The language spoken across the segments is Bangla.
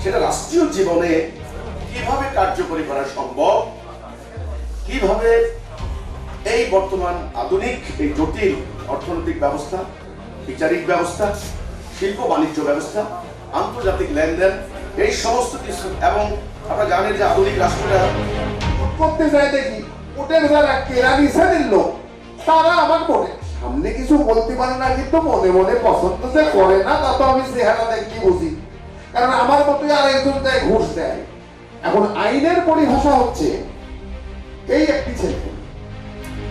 সেটা রাষ্ট্রীয় জীবনে কিভাবে কার্যকরী করা সম্ভব, কিভাবে এই বর্তমান আধুনিক এই জটিল অর্থনৈতিক ব্যবস্থা, বিচারিক ব্যবস্থা, শিল্প বাণিজ্য ব্যবস্থা, আন্তর্জাতিক লেনদেন, এই সমস্ত কিছু, এবং আপনারা জানেন যে আধুনিক রাষ্ট্রটা করতে যায় দেখি ওদের যারা কেরানি শ্রেণীর লোক তারা আমার মনে সামনে কিছু বলতে পারে না, কিন্তু মনে মনে পছন্দ যে করে না তা তো আমি চেহারা দেখি বুঝি, কারণ আমার মতোই আর একজন দেয় ঘুষ দেয়। এখন আইনের পরিভাষা হচ্ছে এই একটি ছেলে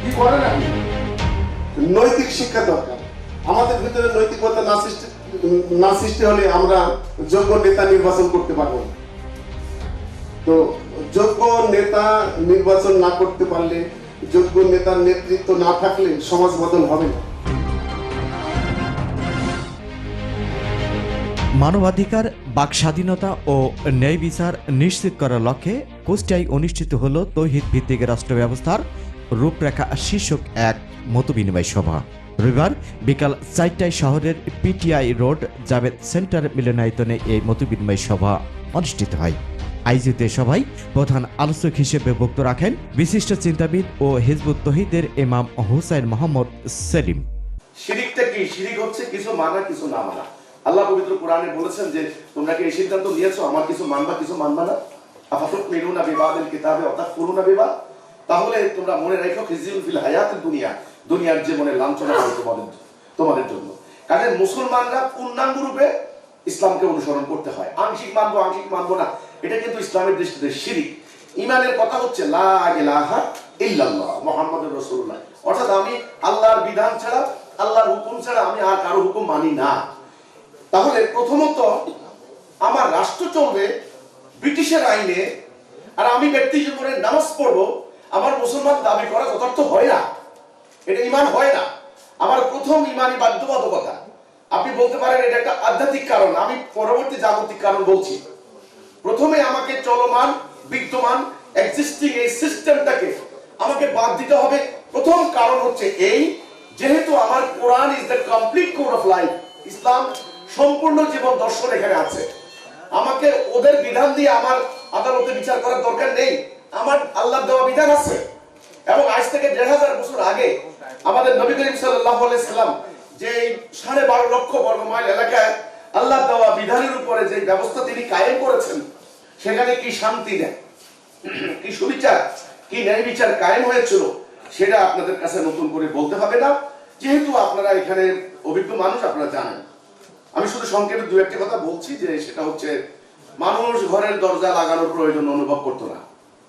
কি করেন আপনি, নৈতিক শিক্ষা দরকার। আমাদের ভিতরে নৈতিকতা না সৃষ্টি হলে আমরা যোগ্য নেতা নির্বাচন করতে পারবো না। তো যোগ্য নেতা নির্বাচন না করতে পারলে, যোগ্য নেতার নেতৃত্ব না থাকলে সমাজ বদল হবে না। মানবাধিকার, বাক স্বাধীনতা ও ন্যায় বিচার নিশ্চিত করার লক্ষ্যে কুষ্টিয়ায় অনুষ্ঠিত হল তৌহিদ ভিত্তিক রাষ্ট্র ব্যবস্থার রূপরেখা শীর্ষক এক মতবিনিময় সভা। রবিবার বিকাল 4টায় শহরের পিটিআই রোড জাভেদ সেন্টার মিলনায়তনে এই মতবিনিময় সভা অনুষ্ঠিত হয়। আয়োজিত সভায় প্রধান আলোচক হিসেবে বক্তব্য রাখেন বিশিষ্ট চিন্তাবিদ ও হিজবুত তৌহিদের ইমাম হুসাইন মোহাম্মদ সেলিম। শিরিকটা কি? শিরিক হচ্ছে কিছু মানা কিছু না মানা। আল্লাহ পবিত্র কোরআনে বলেছেন যে তোমরা কি এই সিদ্ধান্ত নিয়েছো আমার কিছু মানবা কিছু মানবা না, আফাতুমিনুনা বিবাদিল কিতাবে ওয়া তাকফুরুনা বিবাদ। তাহলে তোমরা মনে রাখো খিজিউন ফিল হায়াতিদ দুনিয়া, দুনিয়ার জীবনে লাঞ্ছনা হবে তোমাদের জন্য। কাজে মুসলমানরা পূর্ণাঙ্গ রূপে ইসলামকে অনুসরণ করতে হয়। আংশিক মানবো না, এটা কিন্তু ইসলামের দৃষ্টিতে শিরিক। ঈমানের কথা হচ্ছে লা ইলাহা ইল্লাল্লাহ মুহাম্মাদুর রাসূলুল্লাহ, অর্থাৎ আমি আল্লাহর বিধান ছাড়া, আল্লাহর হুকুম ছাড়া আমি আর কারো হুকুম মানি না। তাহলে প্রথমত আমার রাষ্ট্র চলবে ব্রিটিশের আইনে, আর আমি ব্যক্তি জীবনে নামাজ পড়বো, আমার মুসলমান দাবি করা যথার্থ হয় না, এটা ঈমান হয় না। আমার প্রথম ঈমানি বাধ্যবাধকতা। আপনি বলতে পারেন এটা একটা আধ্যাত্মিক কারণ, আমি পরবর্তী জাগতিক কারণ বলছি। প্রথমে আমাকে চলমান বিদ্যমান এক্সিস্টিং এই সিস্টেমটাকে আমাকে বাদ দিতে হবে। প্রথম কারণ হচ্ছে এই, যেহেতু আমার Quran is the complete code of life, ইসলাম সম্পূর্ণ জীবন দর্শন এখানে আছে। আমাকে ওদের বিধান দিয়ে আমার আদালতে বিচার করার দরকার নেই, আমার আল্লাহর দেওয়া বিধান আছে। এবং আজ থেকে ১,৫০০ বছর আগে আমাদের নবী করিম সাল্লাল্লাহু আলাইহি সাল্লাম যে ১২.৫ লক্ষ বর্গ মাইল এলাকায় আল্লাহর দেওয়া বিধানের উপরে যে ব্যবস্থা তিনি কায়েম করেছেন, সেখানে কি শান্তি দেয়, কি সুবিচার, কি ন্যায় বিচার কায়েম হয়েছিল, সেটা আপনাদের কাছে নতুন করে বলতে হবে না, যেহেতু আপনারা এখানে অভিজ্ঞ মানুষ, আপনারা জানেন। আমি শুধু সংক্ষেপে দু একটা কথা বলছি, যে সেটা হচ্ছে মানুষ ঘরের দরজা লাগানোর প্রয়োজন অনুভব করতো না,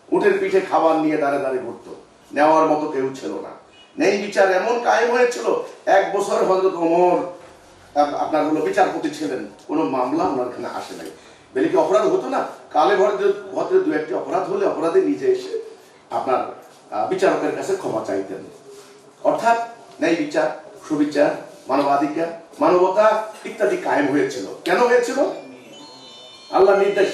উটের পিঠে খাবার নিয়ে দাঁড়ে দাঁড়িয়ে ঘুরতো, নেওয়ার মতো কেউ ছিল না। ন্যায় বিচার এমন কায়েম হয়েছিল, 1 বছর হযরত ওমর আপনার হলো বিচারপতি ছিলেন, কোনো মামলা ওনার এখানে আসে নাই। বেলে কি অপরাধ হতো না? কালে ভদ্রে দু একটি অপরাধ হলে অপরাধী নিজে এসে আপনার বিচারকের কাছে ক্ষমা চাইতেন। অর্থাৎ ন্যায় বিচার, সুবিচার, মানবাধিকার, মানবতা ইত্যাদি কায়েম হয়েছিল। কেন হয়েছিল? আল্লাহ নির্দেশ,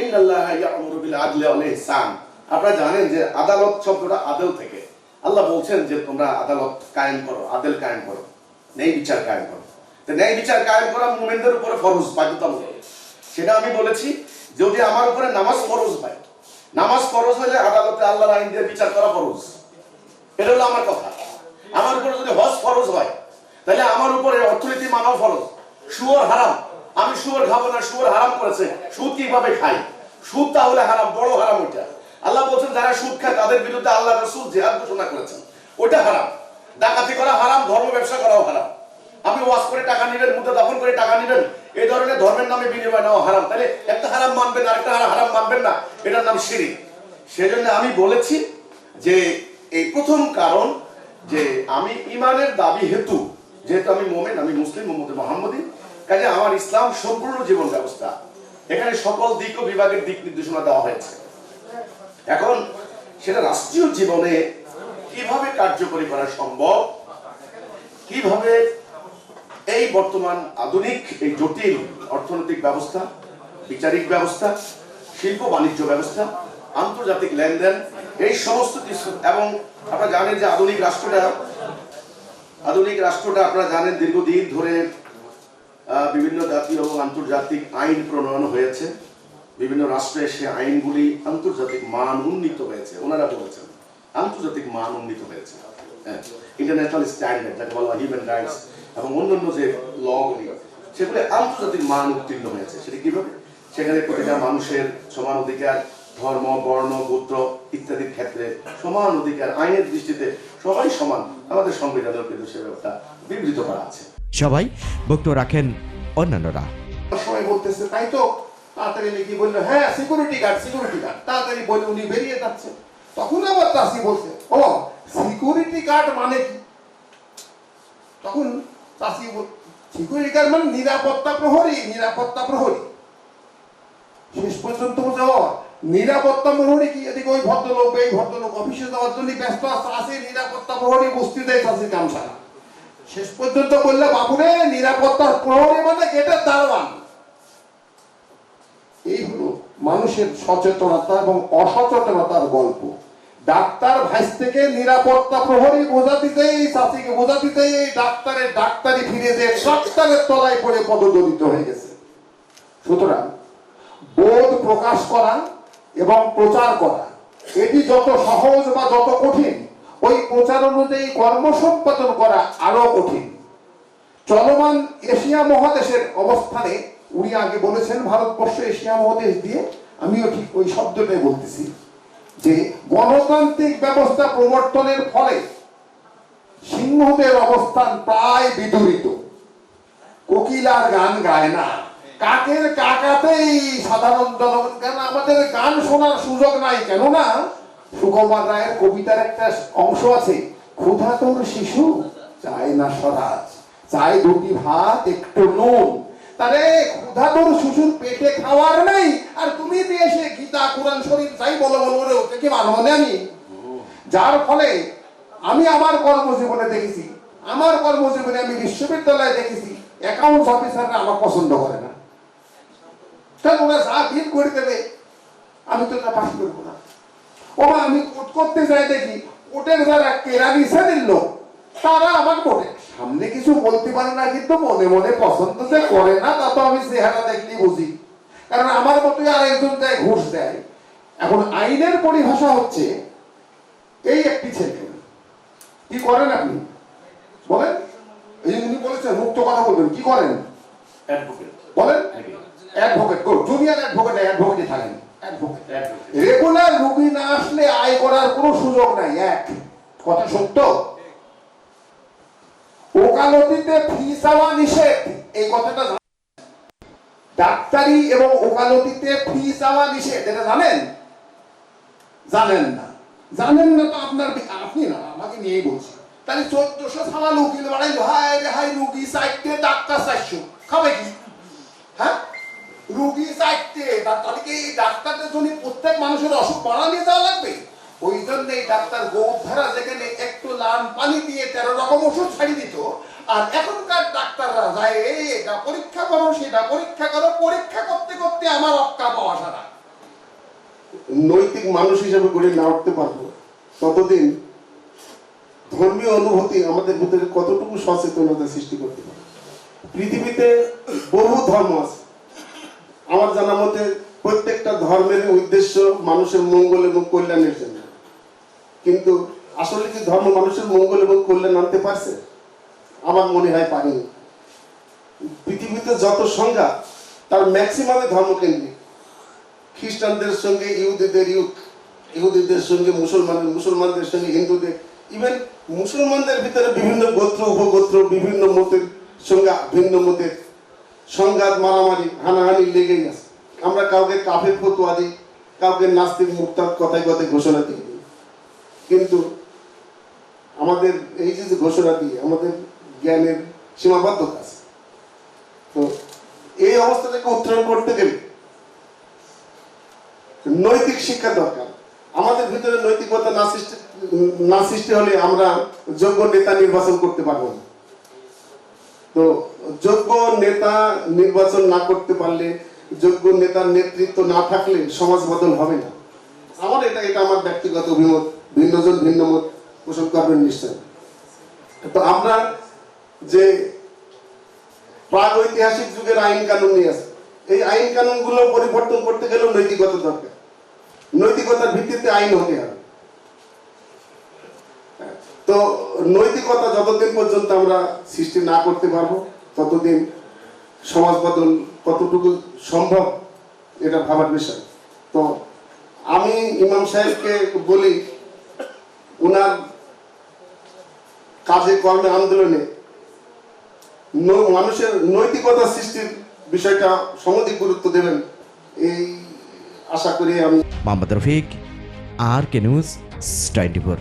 ইন্নাল্লাহা ইয়া'মুরু বিল আদলি ওয়াল ইহসান। আপনারা জানেন যে আদালত শব্দটা আদল থেকে। আল্লাহ বলছেন যে তোমরা আদালত কায়েম করো, আদল কায়েম করো, ন্যায় বিচার কায়েম করো। তো ন্যায় বিচার কায়েম করা মুমিনদের উপরে ফরজ, বাধ্যতামূলক। সেটা আমি বলেছি, যদি আমার উপরে নামাজ ফরজ হয়, নামাজ ফরজ হলে আদালতে আল্লাহর আইন দিয়ে বিচার করা ফরজ, এটা হলো আমার কথা। আমার উপরে যদি হজ ফরজ হয়, তাহলে আমার উপরে অর্থনীতি মানাও ফরজ। শুয়োর হারাম, আমি শুয়োর খাবো না, শুয়োর হারাম করেছে, সুদ কিভাবে খাই, সুদ তাহলে হারাম, বড় হারাম ওইটা। আল্লাহ বলছেন যারা সুদ খায় তাদের বিরুদ্ধে আল্লাহ রাসূল জিহাদ ঘোষণা করেছেন, ওইটা হারাম। ডাকাতি করা হারাম, ধর্ম ব্যবসা করাও হারাম। আপনি ওয়াজ করে টাকা নেবেন, মুদ্রা দখল করে টাকা নেবেন, এই ধরনের ধর্মের নামে বিনিময় নেওয়া হারাম। তাহলে একটা হারাম মানবেন, আরেকটা হারাম মানবেন না, এটার নাম শিরক। সেজন্য আমি বলেছি যে এই প্রথম কারণ, যে আমি ঈমানের দাবি হেতু, যেহেতু আমি মুমিন, আমি মুসলিম, উম্মতে মুহাম্মদী, কাজে আমার ইসলাম সম্পূর্ণ জীবন ব্যবস্থা, এখানে সকল দিক ও বিভাগের দিক নির্দেশনা দেওয়া হয়েছে। এখন সেটা রাষ্ট্রীয় জীবনে কিভাবে কার্যকরী করা সম্ভব, কিভাবে এই বর্তমান আধুনিক এই জটিল অর্থনৈতিক ব্যবস্থা, বিচারিক ব্যবস্থা, শিল্প বাণিজ্য ব্যবস্থা, আন্তর্জাতিক লেনদেন, এই সমস্ত কিছু। এবং আপনারা জানেন যে আধুনিক রাষ্ট্রটা আপনারা জানেন দীর্ঘদিন ধরে বিভিন্ন জাতীয় এবং আন্তর্জাতিক আইন প্রণয়ন হয়েছে, বিভিন্ন রাষ্ট্রে সে আইনগুলি আন্তর্জাতিক মান উন্নীত হয়েছে। ওনারা বলেছেন আন্তর্জাতিক মান উন্নীত হয়েছে, ইন্টারন্যাশনাল স্ট্যান্ডার্ড যাকে বলা হয় হিউম্যান রাইটস এবং অন্যান্য যে লগুলি সেগুলি আন্তর্জাতিক মান উত্তীর্ণ হয়েছে। সেটা কিভাবে? সেখানে প্রতিটা মানুষের সমান অধিকার, ধর্ম, বর্ণ, গোত্র ইত্যাদির ক্ষেত্রে সমান অধিকার, আইনের দৃষ্টিতে সবাই সমান। আমাদের সংবিধানের কিন্তু সে ব্যাপারটা বিবৃত করা আছে। সবাই বক্তব্য রাখেন অন্যান্যরা। সময় বলতেছে তাই তো, তাড়াতাড়ি লিখি বললো হ্যাঁ সিকিউরিটি গার্ড, তাড়াতাড়ি বলে উনি বেরিয়ে যাচ্ছে। তখন আবার চাষি বলছে ও সিকিউরিটি গার্ড মানে কি? তখন চাষি সিকিউরিটি গার্ড মানে নিরাপত্তা প্রহরী। শেষ পর্যন্ত বলছে ও নিরাপত্তা প্রহরী কি? এদিকে ওই ভদ্রলোক এই ভদ্রলোক অফিসে যাওয়ার জন্য ব্যস্ত আছে, নিরাপত্তা প্রহরী বস্তি দেয় চাষির কাম সারা। শেষ পর্যন্ত বললে বাবুরে নিরাপত্তা প্রহরী মানে গেটের দারোয়ান। এই হলো মানুষের সচেতনতা এবং অসচেতনতার গল্প। ডাক্তার ভাইস থেকে নিরাপত্তা প্রহরী বোঝাতেই চাষিকে বোঝাতেই ডাক্তারের ডাক্তারি ফিরে যে ডাক্তারের তলায় পড়ে পদদলিত হয়ে গেছে। সুতরাং বোধ প্রকাশ করা এবং প্রচার করা এটি যত সহজ বা যত কঠিন, ওই প্রচার অনুযায়ী কর্ম সম্পাদন করা আরো কঠিন। চলমান এশিয়া মহাদেশের অবস্থানে উনি আগে বলেছেন ভারতবর্ষ এশিয়া মহাদেশ দিয়ে, আমিও ঠিক ওই শব্দটাই বলতেছি, যে গণতান্ত্রিক ব্যবস্থা প্রবর্তনের ফলে সিংহদের অবস্থান প্রায় বিদূরিত। কোকিলার গান গায় না, কাকের কাকাতেই সাধারণ জনগণ, কেন আমাদের গান শোনার সুযোগ নাই। কেননা সুকুমার রায়ের কবিতার একটা অংশ আছে, ক্ষুধাতুর শিশু চায় না স্বরাজ, চায় দুটি ভাত একটু নুন। তারে ক্ষুধাতুর শিশুর পেটে খাওয়ার নেই, আর তুমি দিয়ে এসে গীতা কোরআন শরীফ চাই বলো বলে ওকে কি মানব না আমি? যার ফলে আমি আমার কর্মজীবনে দেখেছি, আমি বিশ্ববিদ্যালয়ে দেখেছি অ্যাকাউন্টস অফিসাররা আমার পছন্দ করে না। তাহলে ওরা যা বিল করে দেবে আমি তো তা পাশ করবো না। ওরা আমি কোর্ট করতে যাই দেখি কোর্টের যারা কেরানি শ্রেণীর লোক তারা আমার কোর্টে সামনে কিছু বলতে পারে না, কিন্তু মনে মনে পছন্দ যে করে না তা তো আমি চেহারা দেখলেই বুঝি, কারণ আমার মতোই আর একজন দেয় ঘুষ দেয়। এখন আইনের পরিভাষা হচ্ছে এই একটি ছেলে কি করেন আপনি বলেন, এই উনি বলেছেন মুক্ত কথা বলবেন, কি করেন বলেন? অ্যাডভোকেট, জুনিয়র অ্যাডভোকেটই থাকেন। রেগুলার রোগী না আসলে আয় করার কোনো সুযোগ নাই। এক কথা সত্য, ওকালতিতে ফি চাওয়া নিষেধ, এই কথাটা ডাক্তারি এবং ওকালতিতে ফি চাওয়া নিষেধ, এটা জানেন? জানেন না তো আপনার, আপনি না আমাকে নিয়েই বলছি। তাহলে 1400 সাল উকিল বাড়াইলো, হাই রুগী চাইতে ডাক্তার 400 খাবে কি? হ্যাঁ রুগী চাইতে, তাহলে কি ডাক্তারদের জন্য প্রত্যেক মানুষের অসুখ বাড়া নিয়ে যাওয়া লাগবে? ওই জন্যই ডাক্তার গৌধারা যেখানে একটু লাল পানি দিয়ে 13 রকম ওষুধ ছাড়িয়ে দিত, আর এখনকার ডাক্তাররা যায় এটা পরীক্ষা করো সেটা পরীক্ষা করো, পরীক্ষা করতে করতে আমার অক্কা পাওয়া সারা। নৈতিক মানুষ হিসেবে গড়ে না উঠতে পারবো ততদিন ধর্মীয় অনুভূতি আমাদের ভিতরে কতটুকু সচেতনতা সৃষ্টি করতে পারে। পৃথিবীতে বহু ধর্ম আছে, আমার জানা মতে প্রত্যেকটা ধর্মের উদ্দেশ্য মানুষের মঙ্গল এবং কল্যাণের জন্য, কিন্তু আসলে কি ধর্ম মানুষের মঙ্গল এবং কল্যাণ আনতে পারছে? আমার মনে হয় পারেনি। পৃথিবীতে যত সংজ্ঞা তার ম্যাক্সিমামে ধর্মকেন্দ্রিক। খ্রিস্টানদের সঙ্গে ইহুদিদের সঙ্গে মুসলমানদের সঙ্গে হিন্দুদের, ইভেন মুসলমানদের ভিতরে বিভিন্ন গোত্র উপগোত্র বিভিন্ন মতের সঙ্গে ভিন্ন মতের সংঘাত মারামারি হানাহানি লেগেই আছে। আমরা কাউকে কাফের ফতোয়া দিই, কাউকে নাস্তিক মুরতাদ কথায় কথায় ঘোষণা দিয়ে দিই, কিন্তু আমাদের এই যে ঘোষণা দিয়ে আমাদের জ্ঞানের সীমাবদ্ধতা আছে। তো এই অবস্থা থেকে উত্তরণ করতে গেলে নৈতিক শিক্ষা দরকার। আমাদের ভিতরে নৈতিকতা না সৃষ্টি হলে আমরা যোগ্য নেতা নির্বাচন করতে পারবো না। তো যোগ্য নেতা নির্বাচন না করতে পারলে, যোগ্য নেতার নেতৃত্ব না থাকলে সমাজ বদল হবে না। আমার এটা আমার ব্যক্তিগত অভিমত, ভিন্নজন ভিন্ন মত পোষণ করবেন নিশ্চয়। তো আমরা যে প্রাগ ঐতিহাসিক যুগের আইন কানুন নিয়ে আছে। এই আইন কানুন গুলো পরিবর্তন করতে গেলেও নৈতিকতা দরকার। নৈতিকতার ভিত্তিতে আইন হতে হবে। তো নৈতিকতা যতদিন পর্যন্ত আমরা সৃষ্টি না করতে পারবো ততদিন সমাজ বদল কতটুকু সম্ভব এটা ভাবার বিষয়। তো আমি ইমাম সাহেবকে বলি, উনার কাজে কর্মে আন্দোলনে মানুষের নৈতিকতা সৃষ্টির বিষয়টা সমধিক গুরুত্ব দেবেন, এই আশা করি আমি। Mohammad Rafiq, RK News 24।